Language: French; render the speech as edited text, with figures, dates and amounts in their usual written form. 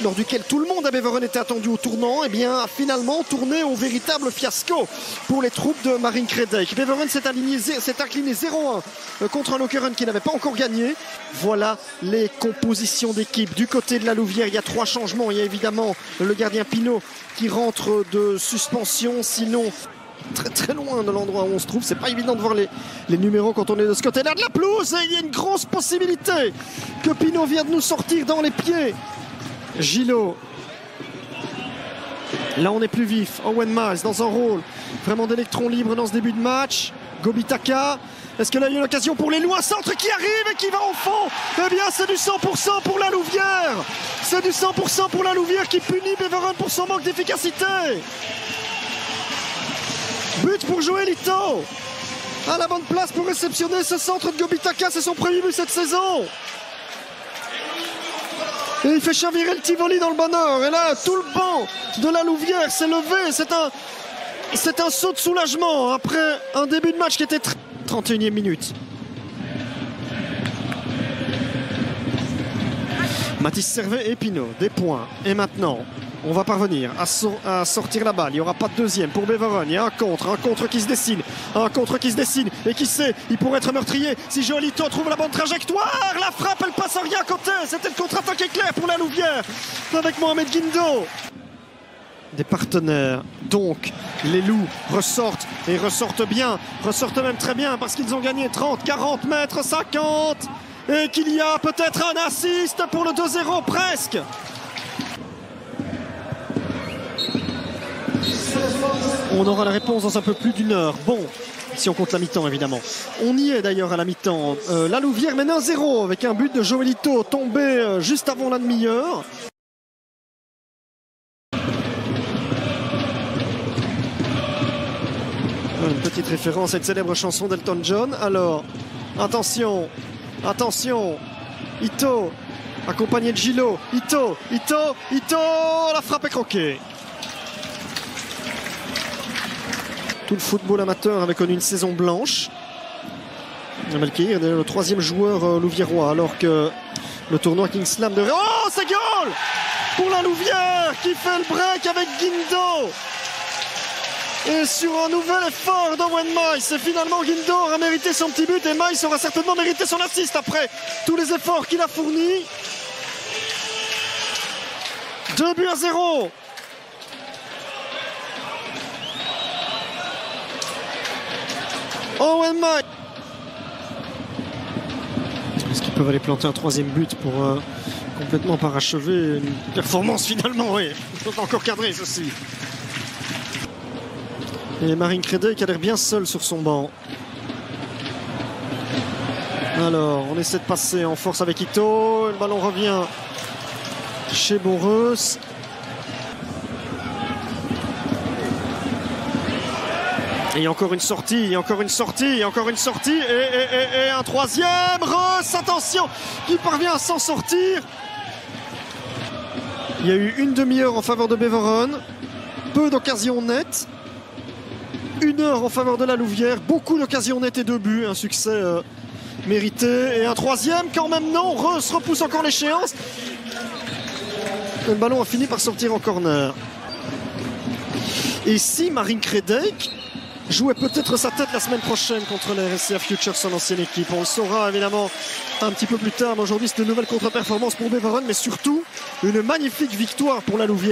lors duquel tout le monde à Beveren était attendu au tournant, eh bien, a finalement tourné au véritable fiasco pour les troupes de Marine Crédijk. Beveren s'est incliné 0-1 contre un Lokeren qui n'avait pas encore gagné. Voilà les compositions d'équipe. Du côté de la Louvière, il y a 3 changements. Il y a évidemment le gardien Pinot qui rentre de suspension, sinon très loin de l'endroit où on se trouve. C'est pas évident de voir les numéros quand on est de ce côté-là de la pelouse. Et il y a une grosse possibilité que Pinot vient de nous sortir dans les pieds. Gillot. Là on est plus vif. Owen Miles dans un rôle vraiment d'électron libre dans ce début de match. Gobitaka. Est-ce que là il y a une occasion pour les Loups? Un centre qui arrive et qui va au fond. Eh bien c'est du 100% pour la Louvière. C'est du 100% pour la Louvière qui punit Beveren pour son manque d'efficacité. But pour Joël Ito. À la bonne place pour réceptionner ce centre de Gobitaka. C'est son premier but cette saison. Et il fait chavirer le Tivoli dans le bonheur. Et là, tout le banc de la Louvière s'est levé. C'est un saut de soulagement après un début de match qui était 31e minute. Mathis Servet et Pinot, des points. Et maintenant, on va parvenir à sortir la balle. Il n'y aura pas de deuxième pour Beveren. Il y a un contre qui se dessine. Un contre qui se dessine. Et qui sait, il pourrait être meurtrier si Joël Ito trouve la bonne trajectoire. La frappe, elle passe à rien à côté. C'était le contre-attaque éclair pour la Louvière avec Mohamed Guindo. Des partenaires. Donc, les Loups ressortent et ressortent bien. Ressortent même très bien parce qu'ils ont gagné 30, 40 mètres, 50. Et qu'il y a peut-être un assist pour le 2-0 presque. On aura la réponse dans un peu plus d'une heure. Bon, si on compte la mi-temps évidemment. On y est d'ailleurs à la mi-temps. La Louvière mène 1-0 avec un but de Joël Ito tombé juste avant la demi-heure. Une petite référence à une célèbre chanson d'Elton John. Alors, attention, attention. Ito, accompagné de Gillot. Ito, la frappe est croquée. Tout le football amateur avait connu une saison blanche. Melkir est le 3e joueur louviérois alors que le tournoi King Slam de... Oh, c'est goal pour la Louvière qui fait le break avec Guindo. Et sur un nouvel effort d'Owen Miles, et finalement Guindo aura mérité son petit but et Miles aura certainement mérité son assist après tous les efforts qu'il a fournis. 2-0. Owen Miles. Est-ce qu'ils peuvent aller planter un 3e but pour complètement parachever une performance finalement? Oui, il faut encore cadrer ceci. Et Marine Crédijk qui a l'air bien seul sur son banc. Alors, on essaie de passer en force avec Ito. Le ballon revient chez Boreus. Et encore une sortie, encore une sortie, encore une sortie. Et un 3e. Reus, attention, qui parvient à s'en sortir. Il y a eu une demi-heure en faveur de Beveren. Peu d'occasions nettes. 1 heure en faveur de la Louvière, beaucoup d'occasions nettes et 2 buts, un succès mérité. Et un 3e, quand même non, Reus repousse encore l'échéance. Le ballon a fini par sortir en corner. Et si Marine Crédijk jouait peut-être sa tête la semaine prochaine contre les RSCA Futures, son ancienne équipe, on le saura évidemment un petit peu plus tard. Mais aujourd'hui, c'est une nouvelle contre-performance pour Beveren, mais surtout une magnifique victoire pour la Louvière.